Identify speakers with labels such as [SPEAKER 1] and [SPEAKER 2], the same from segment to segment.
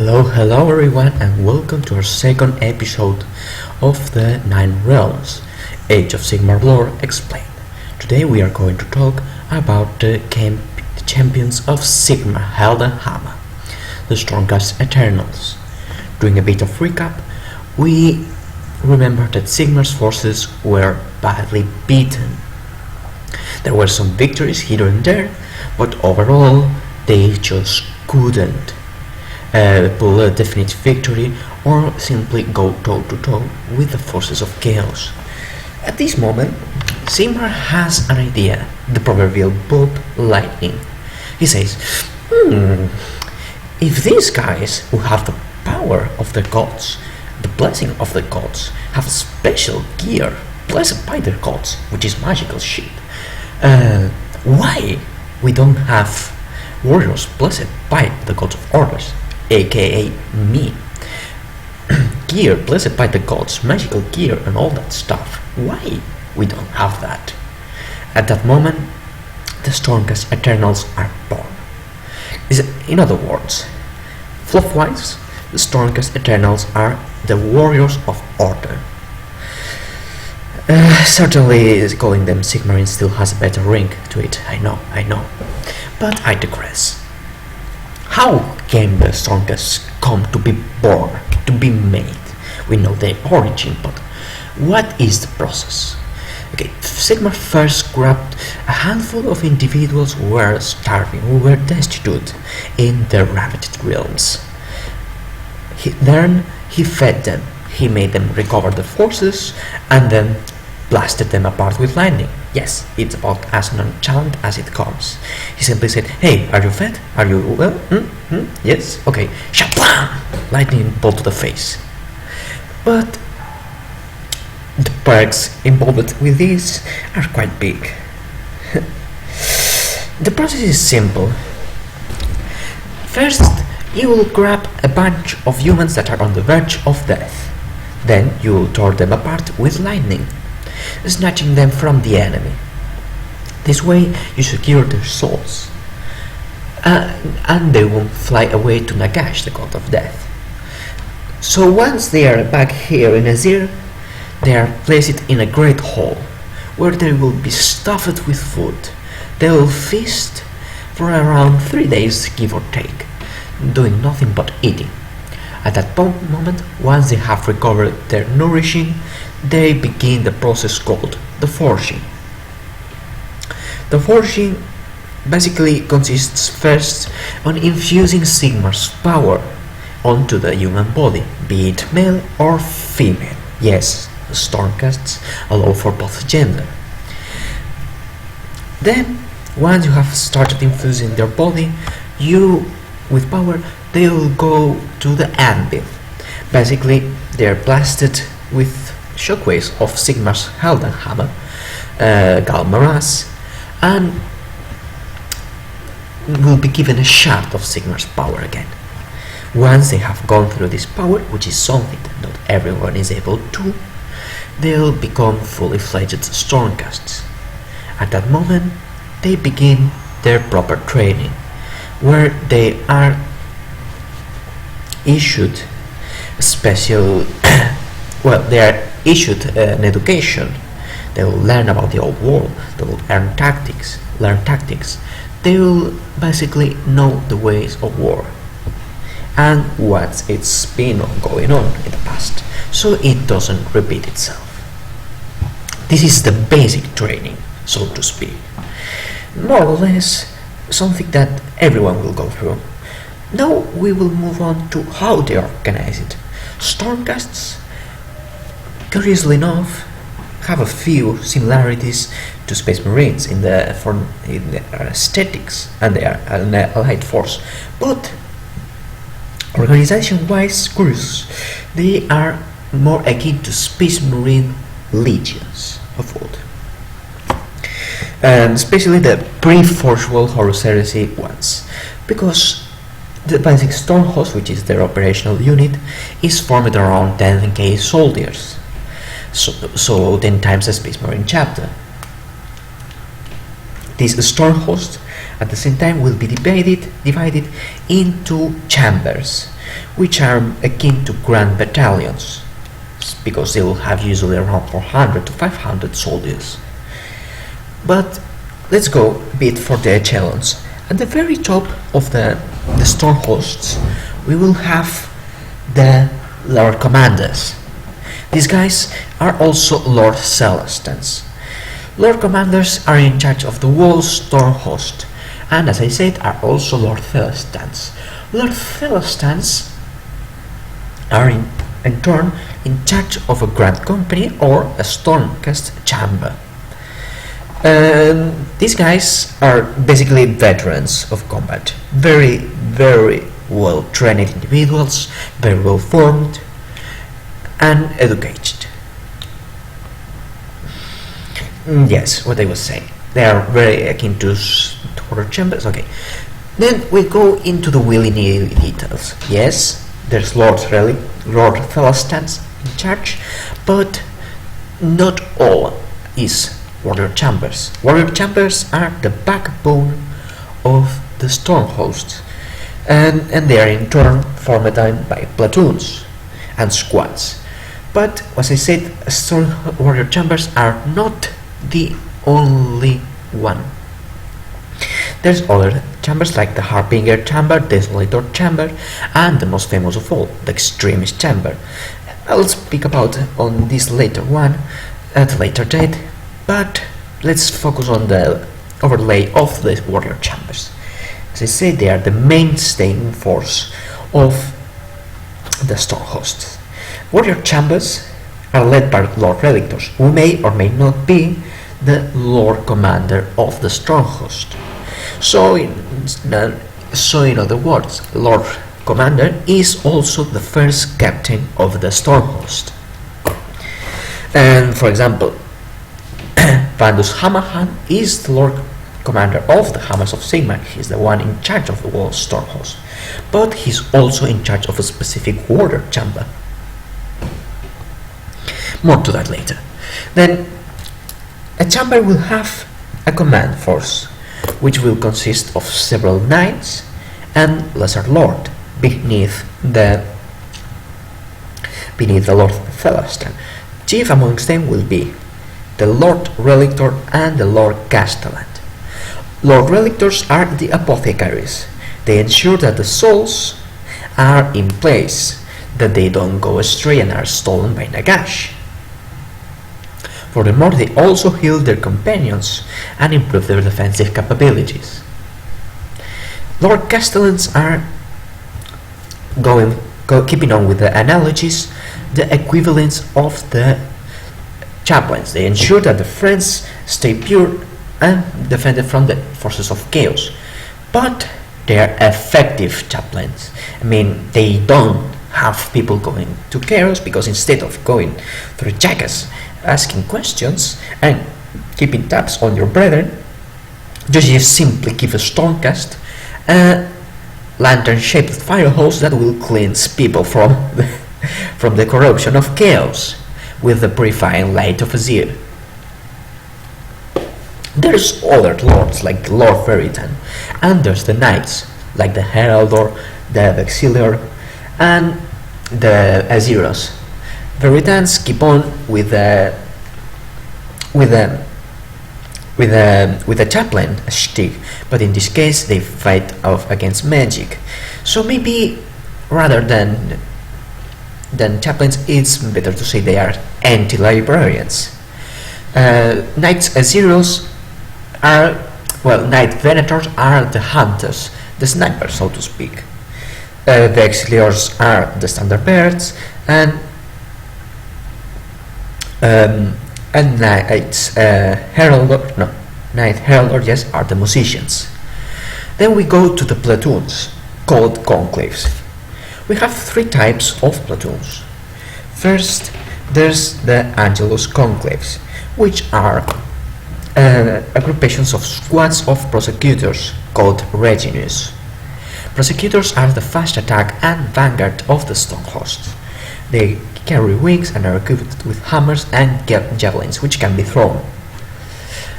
[SPEAKER 1] Hello everyone, and welcome to our second episode of the Nine Realms, Age of Sigmar lore explained. Today we are going to talk about the champions of Sigmar held in Hammer, the Stormcast Eternals. Doing a bit of recap, we remember that Sigmar's forces were badly beaten. There were some victories here and there, but overall they just couldn't pull a definite victory or simply go toe-to-toe with the forces of chaos. At this moment, Sigmar has an idea, the proverbial bolt lightning. He says, if these guys who have the power of the gods, the blessing of the gods, have special gear blessed by their gods, which is magical shit, why we don't have warriors blessed by the gods of orders, aka me? Gear blessed by the gods, magical gear and all that stuff. Why we don't have that? At that moment, the Stormcast Eternals are born. In other words, fluff-wise, the Stormcast Eternals are the warriors of order. Certainly calling them sigmarines still has a better ring to it, I know. But I digress. How came the Stormcast come to be born, to be made? We know their origin, but what is the process? Okay, Sigmar first grabbed a handful of individuals who were starving, who were destitute in the ravaged realms. Then he fed them, he made them recover the forces, and then blasted them apart with lightning. Yes, it's about as nonchalant as it comes. He simply said, hey, are you fed? Are you well? Yes? Okay. Shablam! Lightning bolt to the face. But the perks involved with this are quite big. The process is simple. First, you will grab a bunch of humans that are on the verge of death. Then you will tear them apart with lightning, snatching them from the enemy. This way you secure their souls, and they won't fly away to Nagash, the god of death. So once they are back here in Azir, they are placed in a great hall, where they will be stuffed with food. They will feast for around 3 days, give or take, doing nothing but eating. At that moment, once they have recovered their nourishing, they begin the process called the forging. The forging basically consists first on infusing Sigmar's power onto the human body, be it male or female. Yes, the Stormcasts allow for both gender. Then, once you have started infusing their body, with power, they will go to the anvil. Basically, they are blasted with shockwaves of Sigmar's Heldenhammer, Galmaras, and will be given a shard of Sigmar's power again. Once they have gone through this power, which is something that not everyone is able to, they'll become fully fledged Stormcasts. At that moment, they begin their proper training, where they are issued special they are issued an education. They will learn about the old world, they will learn tactics. They will basically know the ways of war and what it's been going on in the past, so it doesn't repeat itself. This is the basic training, so to speak. More or less something that everyone will go through. Now we will move on to how they organize it. Stormcasts, curiously enough, have a few similarities to Space Marines in the aesthetics, and they are an allied force, but organization-wise, curious, they are more akin to Space Marine legions of old, and especially the pre-Forge World Horus Heresy ones, because the basic Storm Host, which is their operational unit, is formed around 10k soldiers, so 10 times a Space Marine chapter. This Storm Host at the same time will be divided into chambers, which are akin to grand battalions, because they will have usually around 400 to 500 soldiers. But let's go a bit for the echelons. At the very top of the storm hosts, we will have the Lord Commanders. These guys are also Lord Celestines. Lord Commanders are in charge of the whole storm host, and as I said, are also Lord Celestines. Lord Celestines are in turn in charge of a grand company or a Stormcast chamber. These guys are basically veterans of combat, very well trained individuals, very well formed and educated. Yes, what I was saying, they are very akin to water chambers. Okay, then we go into the willy details. Yes, there's Lord Celestines in charge, but not all is warrior chambers. Warrior chambers are the backbone of the storm host, and they are in turn formed by platoons and squads. But as I said, storm warrior chambers are not the only one. There's other chambers like the Harbinger chamber, Desolator chamber, and the most famous of all, the Extremist chamber. I'll speak about on this later one at a later date, but let's focus on the overlay of the warrior chambers. As I say, they are the mainstay force of the storm hosts. Warrior chambers are led by Lord Relictors, who may or may not be the Lord Commander of the storm host. So in other words, Lord Commander is also the first captain of the storm host. And for example, Vandus Hammerhand is the Lord Commander of the Hammers of Sigmar. He's the one in charge of the whole storm host, but he's also in charge of a specific warrior chamber. More to that later. Then a chamber will have a command force, which will consist of several knights and lesser lord beneath the Lord Celestine. Chief amongst them will be the Lord Relictor and the Lord Castellan. Lord Relictors are the apothecaries. They ensure that the souls are in place, that they don't go astray and are stolen by Nagash. Furthermore, they also heal their companions and improve their defensive capabilities. Lord Castellans are keeping on with the analogies, the equivalents of the chaplains. They ensure that the friends stay pure and defended from the forces of chaos. But they are effective chaplains. I mean, they don't have people going to chaos, because instead of going through jackets asking questions and keeping tabs on your brethren, you just simply give a Stormcast a lantern-shaped fire hose that will cleanse people from the corruption of chaos with the purifying light of Azir. There's other lords like the Lord Veritan, and there's the knights like the Heraldor, the Vexillor, and the Aziros. Veritans keep on with the chaplain shtick, but in this case they fight off against magic. So maybe rather than chaplains, it's better to say they are anti-librarians. Knights Aziros are, Knight Venators are the hunters, the snipers, so to speak. The Auxiliars are the standard bearers, and Knights Knight Heraldor, yes, are the musicians. Then we go to the platoons, called conclaves. We have three types of platoons. First, there's the Angelus conclaves, which are agrupations of squads of prosecutors called regimes. Prosecutors are the fast attack and vanguard of the storm host. They carry wings and are equipped with hammers and javelins, which can be thrown.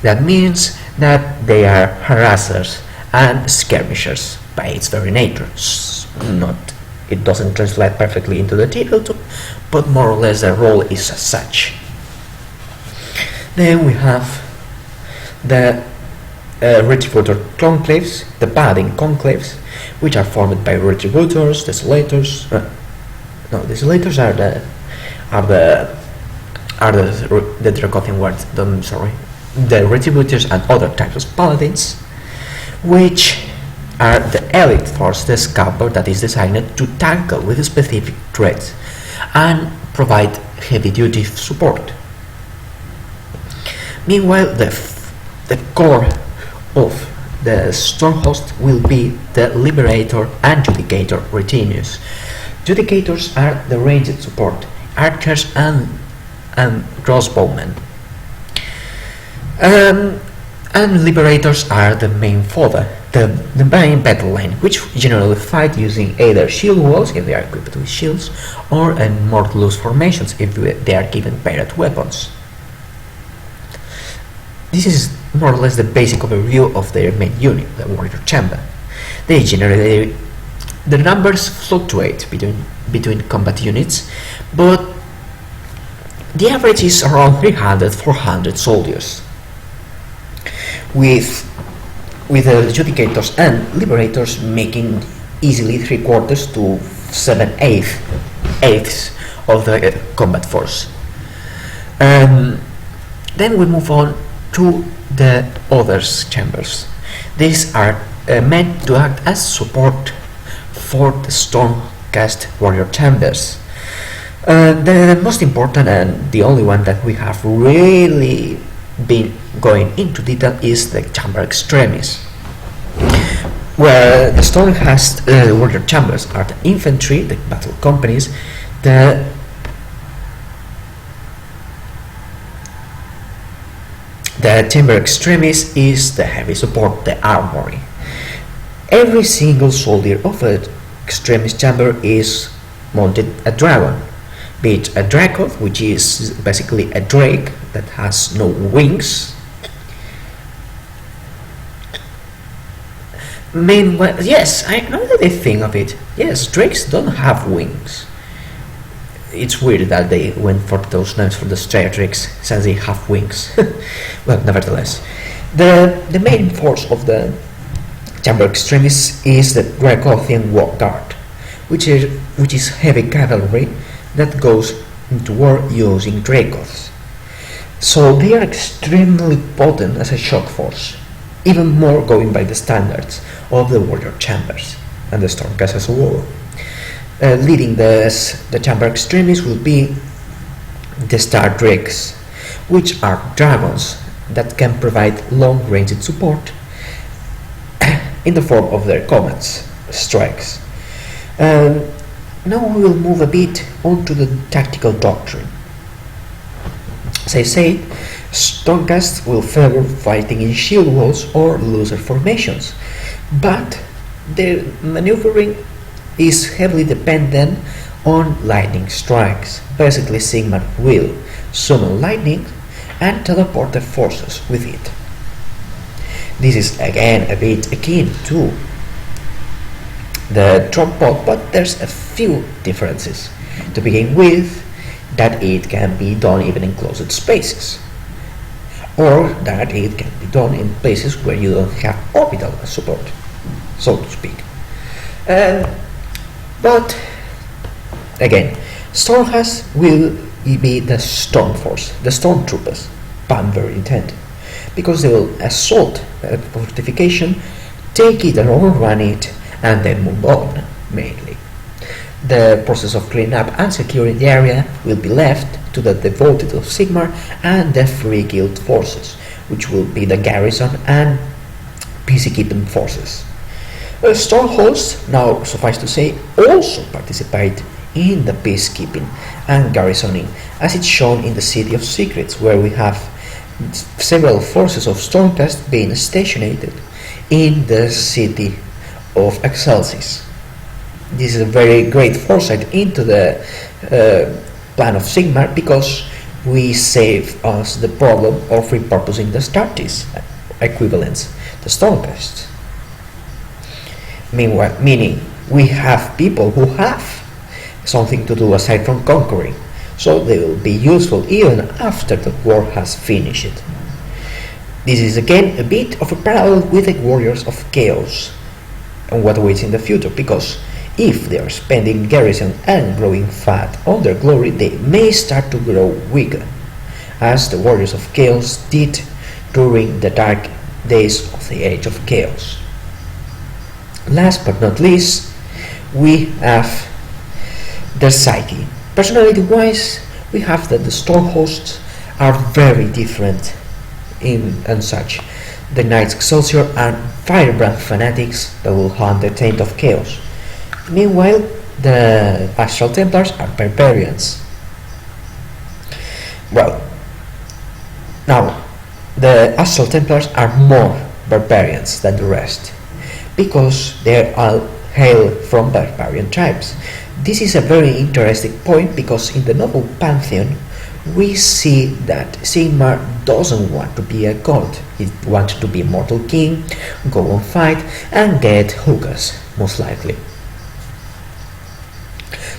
[SPEAKER 1] That means that they are harassers and skirmishers by its very nature, not It doesn't translate perfectly into the tabletop, but more or less the role is as such. Then we have the Retributor conclaves, the Paladin conclaves, which are formed by Retributors, Desolators. Desolators are the Dracothian word. Sorry, the Retributors and other types of Paladins, which are the elite force, the scalper that is designed to tackle with specific threats and provide heavy-duty support. Meanwhile, the core of the Stormhost will be the Liberator and Judicator retinues. Judicators are the ranged support, archers and crossbowmen. And Liberators are the main fodder, the main battle line, which generally fight using either shield walls if they are equipped with shields, or in more loose formations if they are given paired weapons. This is more or less the basic overview of their main unit, the Warrior Chamber. The numbers fluctuate between combat units, but the average is around 300-400 soldiers. With the Judicators and Liberators making easily 3/4 to 7/8 of the combat force. Then we move on to the other chambers. These are meant to act as support for the Stormcast warrior chambers. The most important and the only one that we have really been going into detail is the chamber extremis, where the Stormcast warrior chambers are the infantry, the battle companies, the chamber extremis is the heavy support, the armory. Every single soldier of an extremis chamber is mounted a dragon, be it a Dracoth, which is basically a drake that has no wings. Meanwhile, yes, I know that they think of it. Yes, drakes don't have wings. It's weird that they went for those names for the Strayer drakes since they have wings. Well, nevertheless, the main force of the chamber extremis is the Dracothian War Guard, which is heavy cavalry that goes into war using Dracoths. So they are extremely potent as a shock force, even more going by the standards of the warrior chambers and the Stormcast as a whole. Leading the chamber extremis will be the Star Drakes, which are dragons that can provide long-ranged support in the form of their comets, strikes. Now we will move a bit onto the tactical doctrine. As I said, Stormcast will favor fighting in shield walls or looser formations, but their maneuvering is heavily dependent on lightning strikes. Basically, Sigmar will summon lightning and teleport their forces with it. This is again a bit akin to the drop pod, but there's a few differences. To begin with, that it can be done even in closed spaces, or that it can be done in places where you don't have orbital support, so to speak. But again, Stormcast will be the Storm Force, the Stormtroopers, pun very intent, because they will assault a fortification, take it and overrun it, and then move on, mainly. The process of cleaning up and securing the area will be left to the devoted of Sigmar and the Free Guild forces, which will be the garrison and peacekeeping forces. Stormhosts, now suffice to say, also participate in the peacekeeping and garrisoning, as it's shown in the City of Secrets, where we have several forces of Stormcast being stationed in the city of Excelsis. This is a very great foresight into the plan of Sigmar, because we save us the problem of repurposing the Astartes equivalents, the Stormcast. Meanwhile, meaning we have people who have something to do aside from conquering, so they will be useful even after the war has finished. This is again a bit of a parallel with the warriors of chaos and what awaits in the future, because if they are spending garrison and growing fat on their glory, they may start to grow weaker, as the warriors of chaos did during the dark days of the Age of Chaos. Last but not least, we have their psyche. Personality-wise, we have that the storm hosts are very different and such. The Knights Excelsior are firebrand fanatics that will hunt the taint of chaos. Meanwhile, the Astral Templars are barbarians. Well, now, the Astral Templars are more barbarians than the rest, because they all hail from barbarian tribes. This is a very interesting point, because in the noble pantheon we see that Sigmar doesn't want to be a god. He wants to be mortal king, go on fight and get hookahs, most likely.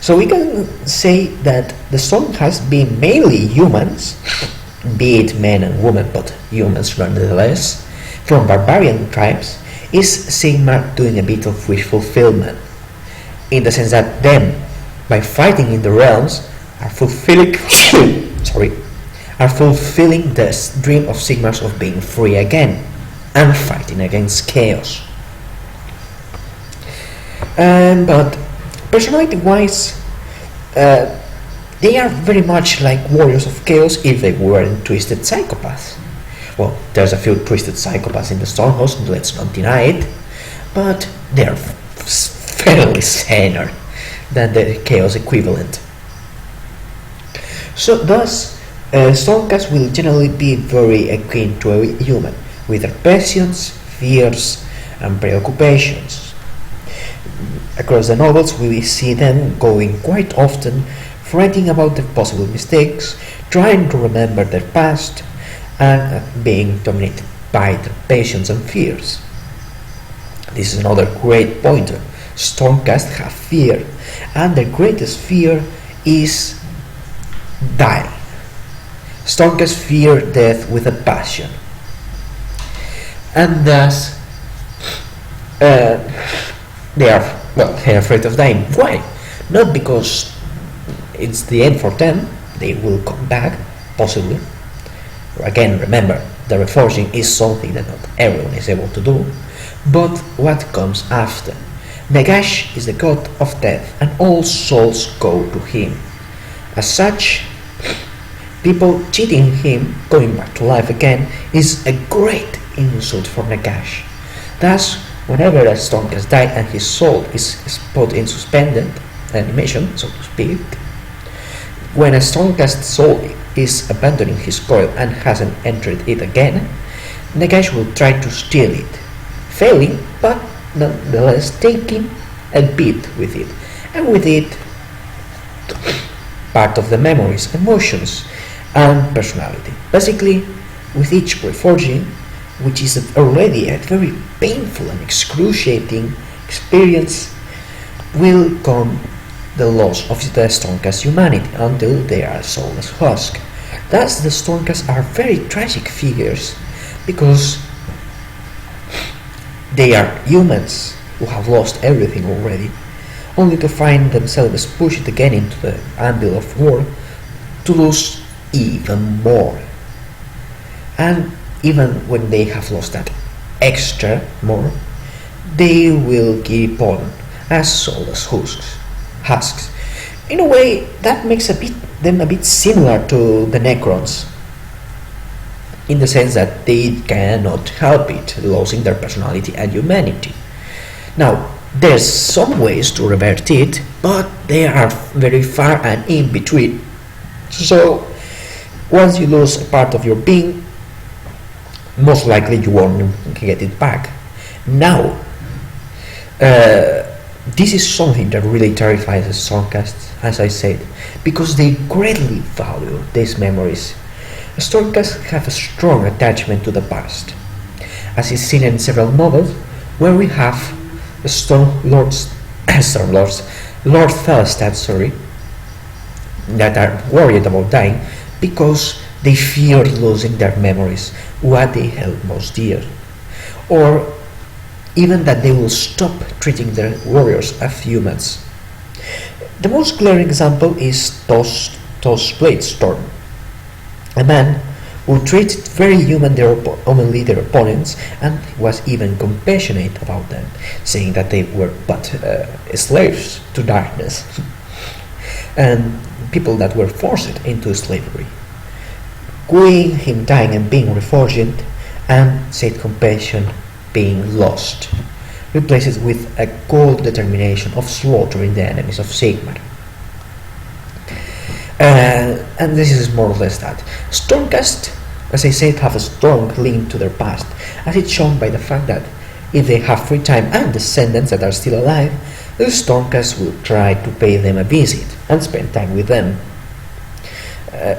[SPEAKER 1] So we can say that the storm has been mainly humans, be it men and women, but humans nonetheless, from barbarian tribes, is Sigmar doing a bit of wish fulfillment, in the sense that them, by fighting in the realms, are fulfilling the dream of Sigmars of being free again and fighting against chaos. But personality-wise, they are very much like warriors of chaos if they weren't twisted psychopaths. Well, there's a few twisted psychopaths in the Stormhost, let's not deny it, but they're fairly saner than the chaos equivalent. So thus, Stormcast will generally be very akin to a human, with their passions, fears and preoccupations. Across the novels we see them going quite often, writing about their possible mistakes, trying to remember their past, and being dominated by their passions and fears. This is another great pointer. Stormcast have fear, and their greatest fear is die. Stormcast fear death with a passion, and thus they are afraid of dying. Why? Not because it's the end for them, they will come back, possibly. Again, remember, the reforging is something that not everyone is able to do, but what comes after. Nagash is the god of death, and all souls go to him. As such, people cheating him, going back to life again, is a great insult for Nagash. Thus, whenever a Stormcast dies and his soul is put in suspended animation, so to speak, when a Stormcast soul is abandoning his coil and hasn't entered it again, Nagash will try to steal it, failing, but nonetheless taking a bit with it, and with it part of the memories, emotions, and personality. Basically, with each reforging, which is already a very painful and excruciating experience, will come the loss of the Stormcast humanity until they are soulless husk. Thus, the Stormcast are very tragic figures, because they are humans who have lost everything already, only to find themselves pushed again into the anvil of war to lose even more. And even when they have lost that extra more, they will keep on as soulless husks. In a way, that makes them a bit similar to the Necrons, in the sense that they cannot help it, losing their personality and humanity. Now, there's some ways to revert it, but they are very far and in between. So, once you lose a part of your being, most likely you won't get it back. Now, this is something that really terrifies the Stormcast, as I said, because they greatly value these memories. Stormcast have a strong attachment to the past, as is seen in several novels, where we have the Storm Lords Stormlords, Lord Felstad, that are worried about dying because they fear losing their memories, what they held most dear, or even that they will stop treating their warriors as humans. The most glaring example is Bladestorm, a man who treated very humanly their opponents and was even compassionate about them, saying that they were but slaves to darkness and people that were forced into slavery. Seeing him dying and being reforged, and said compassion being lost, replaced with a cold determination of slaughtering the enemies of Sigmar. And this is more or less that. Stormcast, as I said, have a strong link to their past, as it's shown by the fact that if they have free time and descendants that are still alive, the Stormcast will try to pay them a visit and spend time with them.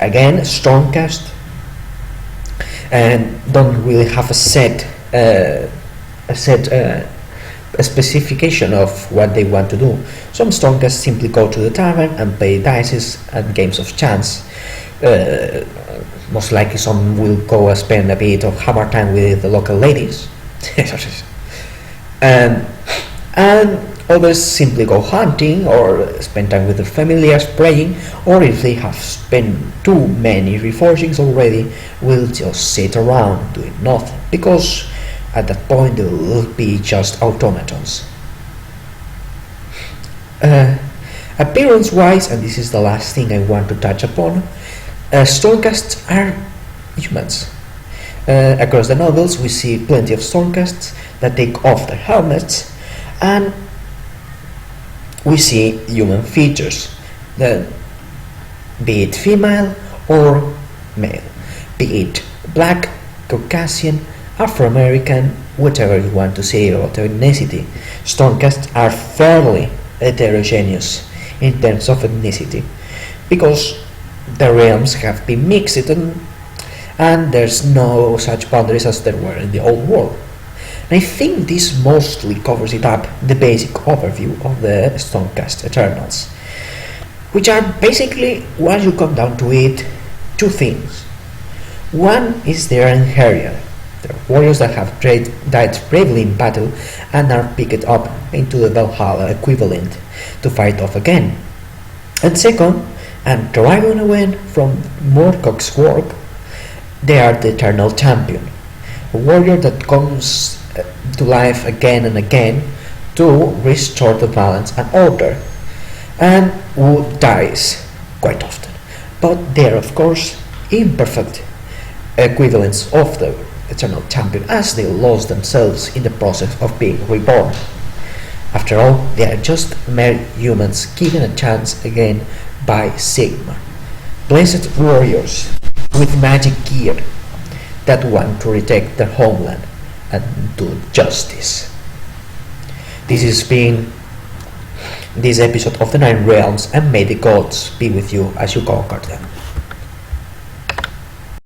[SPEAKER 1] Again, Stormcast don't really have a specification of what they want to do. Some Stormcasts simply go to the tavern and play dice and games of chance. Most likely some will go and spend a bit of hammer time with the local ladies. and others simply go hunting or spend time with their familiars praying, or if they have spent too many reforgings already, will just sit around doing nothing, because at that point they will be just automatons. Appearance wise, and this is the last thing I want to touch upon, Stormcasts are humans. Across the novels we see plenty of Stormcasts that take off their helmets, and we see human features, be it female or male, be it black, Caucasian, Afro-American, whatever you want to say about ethnicity. Stormcasts are fairly heterogeneous in terms of ethnicity, because the realms have been mixed and there's no such boundaries as there were in the old world. And I think this mostly covers it up, the basic overview of the Stormcast Eternals, which are basically, when you come down to it, two things. One is their inherior. They're warriors that have died bravely in battle and are picked up into the Valhalla equivalent to fight off again. And second, and deriving away from Morcock's work, they are the Eternal Champion, a warrior that comes to life again and again to restore the balance and order, and who dies quite often. But they are, of course, imperfect equivalents of the Eternal Champion, as they lost themselves in the process of being reborn. After all, they are just mere humans given a chance again by Sigmar, blessed warriors with magic gear that want to retake their homeland and do justice. This has been this episode of the Nine Realms, and may the gods be with you as you conquer them.